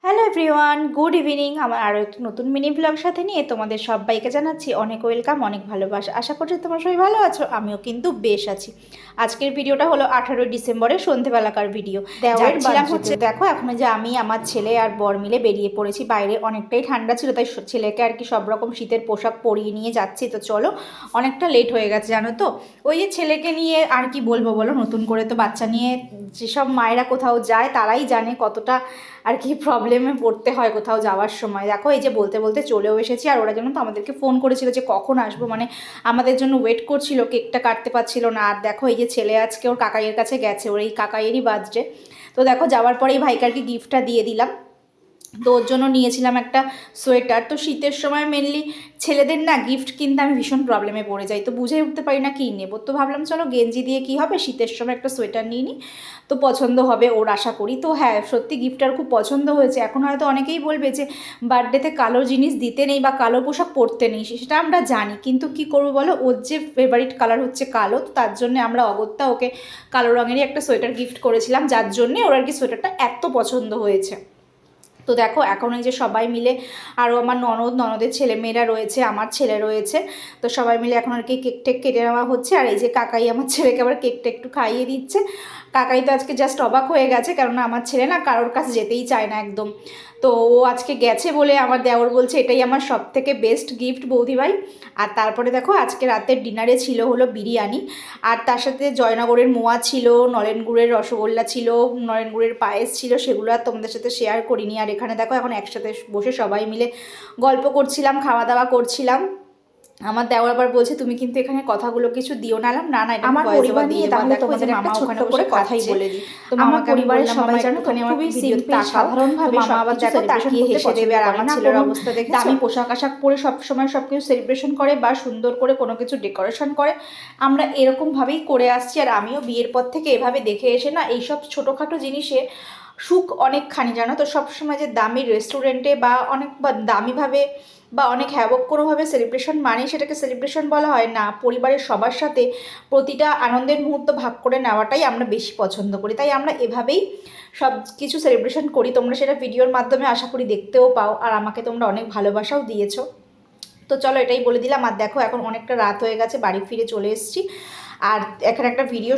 Hello everyone, good evening. আমার আরও একটি নতুন মিনি ব্লগ সাথে নিয়ে তোমাদের সবাইকে জানাচ্ছি অনেক ওয়েলকাম, অনেক ভালোবাসা। আশা করছি তোমরা সবাই ভালো আছো, আমিও কিন্তু বেশ আছি। আজকের ভিডিওটা হলো 18 ডিসেম্বরের সন্ধ্যেবেলাকার ভিডিও। যাচ্ছিলাম হচ্ছে, দেখো এখন যে আমি আমার ছেলে আর বর মিলে বেরিয়ে পড়েছি। বাইরে অনেকটাই ঠান্ডা ছিল, তাই ছেলেকে আর কি সব রকম শীতের পোশাক পরিয়ে নিয়ে যাচ্ছি। তো চলো, অনেকটা লেট হয়ে গেছে জানো তো। ওই যে ছেলেকে নিয়ে আর কি বলবো বলো, নতুন করে তো বাচ্চা নিয়ে যেসব মায়েরা কোথাও যায় তারাই জানে কতটা আর কি প্রবলেমে পড়তে হয় কোথাও যাওয়ার সময়। দেখো এই যে বলতে বলতে চলেও এসেছি, আর ওরা জন্য তো আমাদেরকে ফোন করেছিল যে কখন আসবো, মানে আমাদের জন্য ওয়েট করছিল, কেকটা কাটতে পারছিল না। আর দেখো এই যে ছেলে আজকে ওর কাকাইয়ের কাছে গেছে, ওর এই কাকাইয়েরই বার্থডে। তো দেখো যাওয়ার পরেই ভাইকারকে গিফটটা দিয়ে দিলাম। তো ওর জন্য নিয়েছিলাম একটা সোয়েটার। তো শীতের সময় মেনলি ছেলেদের না গিফট কিনতে আমি ভীষণ প্রবলেমে পড়ে যাই, তো বুঝে উঠতে পারি না কী নেবো। তো ভাবলাম চলো গেঞ্জি দিয়ে কী হবে, শীতের সময় একটা সোয়েটার নিয়ে নিই, তো পছন্দ হবে ওর আশা করি। তো হ্যাঁ, সত্যি গিফটটার খুব পছন্দ হয়েছে। এখন হয়তো অনেকেই বলবে যে বার্থডেতে কালো জিনিস দিতে নেই বা কালো পোশাক পরতে নেই, সেটা আমরা জানি, কিন্তু কি করবো বলো, ওর যে ফেভারিট কালার হচ্ছে কালো, তো তার জন্য আমরা অগত্যা ওকে কালো রঙেরই একটা সোয়েটার গিফট করেছিলাম, যার জন্যে ওর আর কি সোয়েটারটা এত পছন্দ হয়েছে। তো দেখো এখন এই যে সবাই মিলে, আরও আমার ননদের ছেলেমেয়েরা রয়েছে, আমার ছেলে রয়েছে, তো সবাই মিলে এখন আর কি কেক টেক কেটে নেওয়া হচ্ছে। আর এই যে কাকাই আমার ছেলেকে আবার কেকটা একটু খাইয়ে দিচ্ছে। কাকাই তো আজকে জাস্ট অবাক হয়ে গেছে, কেননা আমার ছেলে না কারোর কাছে যেতেই চায় না একদম। তো ও আজকে গেছে বলে আমার দেওর বলছে এটাই আমার সব থেকে বেস্ট গিফট বৌদিভাই। আর তারপরে দেখো আজকে রাতের ডিনারে ছিল হলো বিরিয়ানি, আর তার সাথে জয়নগরের মোয়া ছিল, নলেন গুড়ের রসগোল্লা ছিল, নলেন গুড়ের পায়েস ছিল, সেগুলো আর তোমাদের সাথে শেয়ার করিনি। আর এখানে দেখো এখন একসাথে বসে সবাই মিলে গল্প করছিলাম, খাওয়া দাওয়া করছিলাম। আমার দেওয়ার আবার বলছে তুমি কিন্তু এখানে কথাগুলো কিছু দিও না। না না, এটা আমার পরিবার নিয়ে, তাহলে তোমাদের একটা ছোট্ট করে কথাই বলে দিই। তো আমার পরিবারের সবাই জানো তো খুবই সিম্পল সাধারণভাবে, মামা আবার দেখো তাকিয়ে হেসে দেবে। আর আমার ছেলের অবস্থা দেখে দামি পোশাক আশাক পরে সবসময় সব কিছু সেলিব্রেশন করে বা সুন্দর করে কোনো কিছু ডেকোরেশন করে, আমরা এরকমভাবেই করে আসছি। আর আমিও বিয়ের পর থেকে এভাবে দেখে এসে না এইসব ছোটোখাটো জিনিসে সুখ অনেকখানি জানো তো। সবসময় যে দামি রেস্টুরেন্টে বা অনেক বা দামিভাবে বা অনেক হ্যাবক্করভাবে সেলিব্রেশন মানে সেটাকে সেলিব্রেশন বলা হয় না, পরিবারের সবার সাথে প্রতিটা আনন্দের মুহূর্ত ভাগ করে নেওয়াটাই আমরা বেশি পছন্দ করি। তাই আমরা এভাবেই সব কিছু সেলিব্রেশন করি। তোমরা সেটা ভিডিওর মাধ্যমে আশা করি দেখতেও পাও, আর আমাকে তোমরা অনেক ভালোবাসাও দিয়েছো। তো চলো এটাই বলে দিলাম। আর দেখো এখন অনেকটা রাত হয়ে গেছে, বাড়ি ফিরে চলে এসেছি। আর এখানে একটা ভিডিও